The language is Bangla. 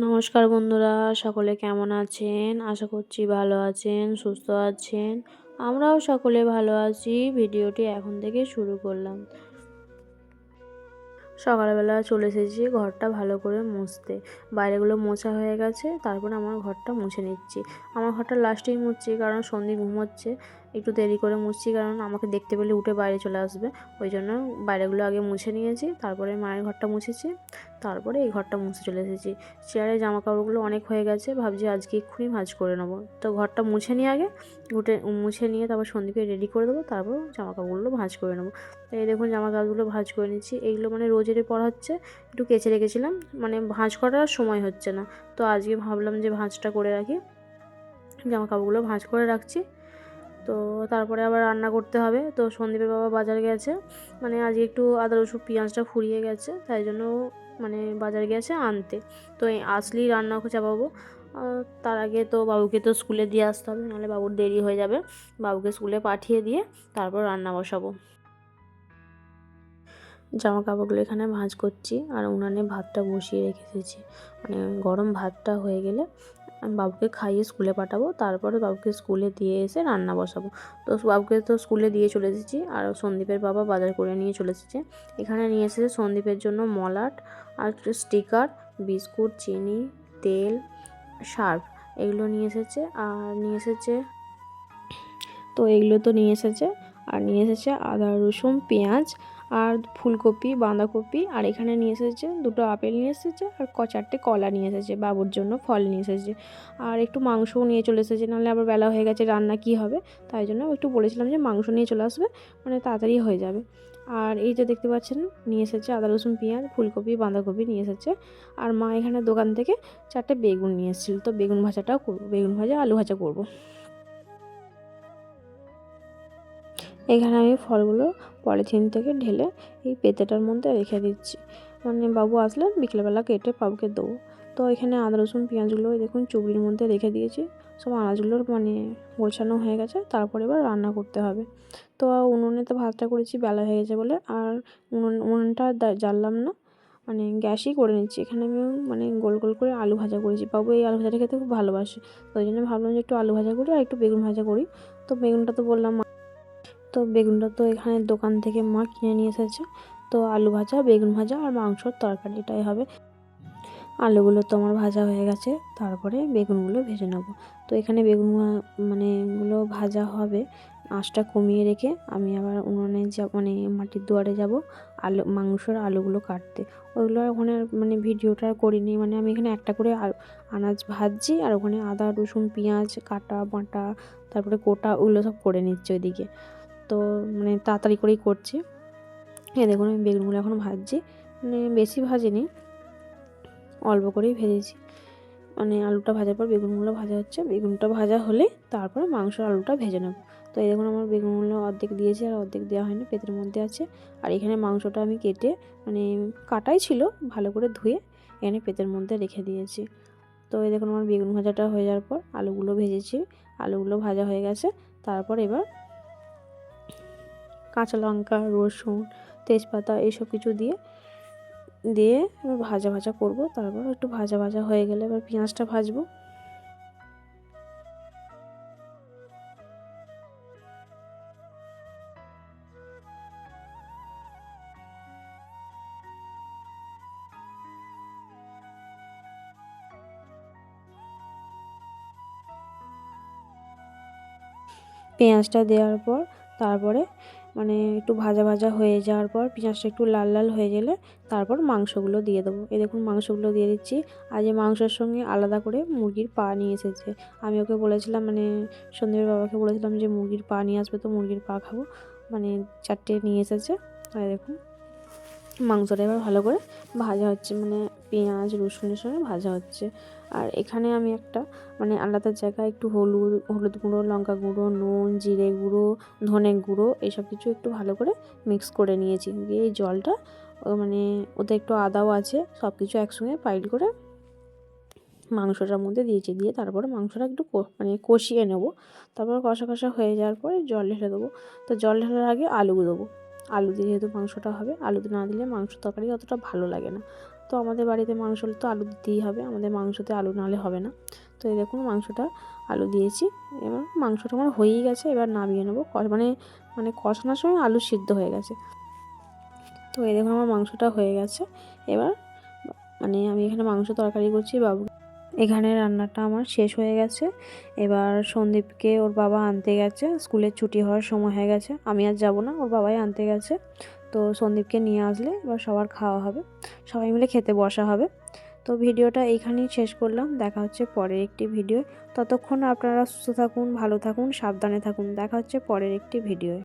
নমস্কার বন্ধুরা, সকলে কেমন আছেন? আশা করছি ভালো আছেন, সুস্থ আছেন। আমরাও সকলে ভালো আছি। ভিডিওটি এখন থেকে শুরু করলাম। সকালবেলা চলে এসেছি ঘরটা ভালো করে মুছতে। বাইরেগুলো মোছা হয়ে গেছে, তারপরে আমার ঘরটা মুছে নিচ্ছি। আমার ঘরটা লাস্টেই মুছছি, কারণ সন্দীপ ঘুমোচ্ছে। একটু দেরি করে মুছছি, কারণ আমাকে দেখতে পেলে উঠে বাইরে চলে আসবে। ওই জন্য বাইরেগুলো আগে মুছে নিয়েছি, তারপরে মায়ের ঘরটা মুছেছি, তারপরে এই ঘরটা মুছে চলে এসেছি। চেয়ারে জামা কাপড়গুলো অনেক হয়ে গেছে, ভাবছি আজকে এক্ষুনি ভাঁজ করে নেবো। তো ঘরটা মুছে নিয়ে আগে মুছে নিয়ে তারপর সন্দীপকে রেডি করে দেবো, তারপর জামা কাপড়গুলো ভাঁজ করে নেবো। এই দেখুন জামা কাপড়গুলো ভাঁজ করে নিচ্ছি। এইগুলো মানে রোজেরই পরা হচ্ছে, একটু কেচে রেখেছিলাম, মানে ভাঁজ করার সময় হচ্ছে না, তো আজকে ভাবলাম যে ভাঁজটা করে রাখি। জামা কাপড়গুলো ভাঁজ করে রাখছি। তো তারপরে আবার রান্না করতে হবে। তো সন্দীপের বাবা বাজার গেছে, মানে আজকে একটু আদা রসুন পেঁয়াজটা ফুরিয়ে গেছে, তাই জন্য মানে বাজার গেছে আনতে। তো এই আসলেই রান্না চাপাবো। তার আগে তো বাবুকে তো স্কুলে দিয়ে আসতে হবে, নাহলে বাবুর দেরি হয়ে যাবে। বাবুকে স্কুলে পাঠিয়ে দিয়ে তারপর রান্না বসাবো। জামা কাপড়গুলো এখানে ভাঁজ করছি, আর উনানে ভাতটা বসিয়ে রেখে এসেছি। মানে গরম ভাতটা হয়ে গেলে আমি বাবুকে খাইয়ে স্কুলে পাঠাবো, তারপরে বাবুকে স্কুলে দিয়ে এসে রান্না বসাবো। তো বাবুকে তো স্কুলে দিয়ে চলে এসেছি, আর সন্দীপের বাবা বাজার করে নিয়ে চলে এসেছে। এখানে নিয়ে এসেছে সন্দীপের জন্য মলাট আর স্টিকার, বিস্কুট, চিনি, তেল, সার্ফ, এগুলো নিয়ে এসেছে। আর নিয়ে এসেছে, তো এগুলো তো নিয়ে এসেছে। আর নিয়ে এসেছে আদা রসুন পেঁয়াজ আর ফুলকপি, বাঁধাকপি। আর এখানে নিয়ে এসেছে দুটো আপেল নিয়ে এসেছে, আর চারটে কলা নিয়ে এসেছে, বাবুর জন্য ফল নিয়ে এসেছে। আর একটু মাংসও নিয়ে চলে এসেছে, নাহলে আবার বেলা হয়ে গেছে, রান্না কি হবে। তাই জন্য একটু বলেছিলাম যে মাংস নিয়ে চলে আসবে, মানে তাড়াতাড়ি হয়ে যাবে। আর এই যে দেখতে পাচ্ছেন নিয়ে এসেছে আদা রসুন পেঁয়াজ, ফুলকপি, বাঁধাকপি নিয়ে এসেছে। আর মা এখানে দোকান থেকে চারটে বেগুন নিয়ে এসেছিলো, তো বেগুন ভাজাটাও করবো, বেগুন ভাজা আলু ভাজা করবো। এখানে আমি ফলগুলো পলিথিন থেকে ঢেলে এই পেতেটার মধ্যে রেখে দিচ্ছি, মানে বাবু আসলে বিকেলবেলা কেটে বাবুকে দেবো। তো এখানে আদা রসুন পেঁয়াজগুলো দেখুন চুবড়ির মধ্যে রেখে দিয়েছি। সব আনাজগুলোর মানে গোছানো হয়ে গেছে, তারপরে এবার রান্না করতে হবে। তো উনুনে তো ভাতটা করেছি, বেলা হয়ে গেছে বলে আর উনুনটা জ্বাললাম না, মানে গ্যাসই করে নিচ্ছি। এখানে আমি মানে গোল গোল করে আলু ভাজা করেছি, বাবু এই আলু ভাজাটা খেতে খুব ভালোবাসে। তো ওই জন্য ভাবলাম যে একটু আলু ভাজা করি আর একটু বেগুন ভাজা করি। তো বেগুনটা তো বললাম, তো বেগুনটা তো এখানে দোকান থেকে মা কিনে নিয়ে এসেছে। তো আলু ভাজা, বেগুন ভাজা আর মাংসর তরকারি এটাই হবে। আলুগুলো তো আমার ভাজা হয়ে গেছে, তারপরে বেগুনগুলো ভেজে নেবো। তো এখানে বেগুন মানে এগুলো ভাজা হবে, আঁচটা কমিয়ে রেখে আমি আবার উনুনে মানে মাটির দুয়ারে যাব মাংসর আলুগুলো কাটতে। ওইগুলো ওখানে মানে ভিডিওটা আর করিনি, মানে আমি এখানে একটা করে আনাজ ভাজছি, আর ওখানে আদা রসুন পেঁয়াজ কাটা বাটা, তারপরে কোটা, ওগুলো সব করে নিচ্ছি ওইদিকে। তো মানে তাড়াতাড়ি করেই করছি। দেখুন আমি বেগুনগুলো এখন ভাজছি, মানে বেশি ভাজিনি, অল্প করেই ভেজেছি। মানে আলুটা ভাজার পর বেগুনগুলো ভাজা হচ্ছে, বেগুনটা ভাজা হলে তারপরে মাংস আলুটা ভেজে নেব। তো এই দেখুন আমার বেগুনগুলো অর্ধেক দিয়েছি, আর অর্ধেক দেওয়া হয়নি, পেটের মধ্যে আছে। আর এখানে মাংসটা আমি কেটে মানে কাটাই ছিল, ভালো করে ধুয়ে এখানে পেটের মধ্যে রেখে দিয়েছি। তো এই দেখুন আমার বেগুন ভাজাটা হয়ে যাওয়ার পর আলুগুলো ভেজেছি, আলুগুলো ভাজা হয়ে গেছে। তারপর এবার কাঁচা লঙ্কা, রসুন, তেজপাতা এইসব কিছু দিয়ে দিয়ে এবার ভাজা ভাজা করব। তারপর একটু ভাজা ভাজা হয়ে গেলে এবার পেঁয়াজটা ভাজবো। পেঁয়াজটা দেওয়ার পর তারপরে মানে একটু ভাজা ভাজা হয়ে যাওয়ার পর পেঁয়াজটা একটু লাল লাল হয়ে গেলে তারপর মাংসগুলো দিয়ে দেবো। এই দেখুন মাংসগুলো দিয়ে দিচ্ছি। আর এই মাংসের সঙ্গে আলাদা করে মুরগির পা নিয়ে এসেছে। আমি ওকে বলেছিলাম, মানে সন্দীপের বাবাকে বলেছিলাম যে মুরগির পা নিয়ে আসবে, তো মুরগির পা খাবো, মানে চারটে নিয়ে এসেছে। আর দেখুন মাংসটা এবার ভালো করে ভাজা হচ্ছে, মানে পেঁয়াজ রসুনের সঙ্গে ভাজা হচ্ছে। আর এখানে আমি একটা মানে আলাদা জায়গায় একটু হলুদ গুঁড়ো, লঙ্কা গুঁড়ো, নুন, জিরে গুঁড়ো, ধনে গুঁড়ো এইসব কিছু একটু ভালো করে মিক্স করে নিয়েছি। দিয়ে এই জলটা মানে ওতে একটু আদাও আছে, সব কিছু একসঙ্গে পাইল করে মাংসটার মধ্যে দিয়েছি। দিয়ে তারপরে মাংসটা একটু মানে কষিয়ে নেব। তারপর কষা কষা হয়ে যাওয়ার পরে জল ঢেলে দেবো। তো জল ঢালার আগে আলু দেবো। আলু দিয়ে যেহেতু মাংসটা হবে, আলু না দিলে মাংস তরকারি অতটা ভালো লাগে না। তো আমাদের বাড়িতে মাংস হলে তো আলু দিতেই হবে, আমাদের মাংসতে আলু নাহলে হবে না। তো এই দেখুন মাংসটা আলু দিয়েছি, এবার মাংসটা আমার হয়েই গেছে, এবার নামিয়ে নেবো। মানে কষানোর সময় আলু সিদ্ধ হয়ে গেছে। তো এই দেখুন আমার মাংসটা হয়ে গেছে। এবার আমি এখানে মাংস তরকারি করছি, বাবু এখানে রান্নাটা আমার শেষ হয়ে গেছে। এবার সন্দীপকে ওর বাবা আনতে গেছে, স্কুলের ছুটি হওয়ার সময় হয়ে গেছে, আমি আর যাব না, ওর বাবাই আনতে গেছে। তো সন্দীপকে নিয়ে আসলে এবার সবার খাওয়া হবে, সবাই মিলে খেতে বসা হবে। তো ভিডিওটা এইখানেই শেষ করলাম, দেখা হচ্ছে পরের একটি ভিডিও। ততক্ষণ আপনারা সুস্থ থাকুন, ভালো থাকুন, সাবধানে থাকুন। দেখা হচ্ছে পরের একটি ভিডিও।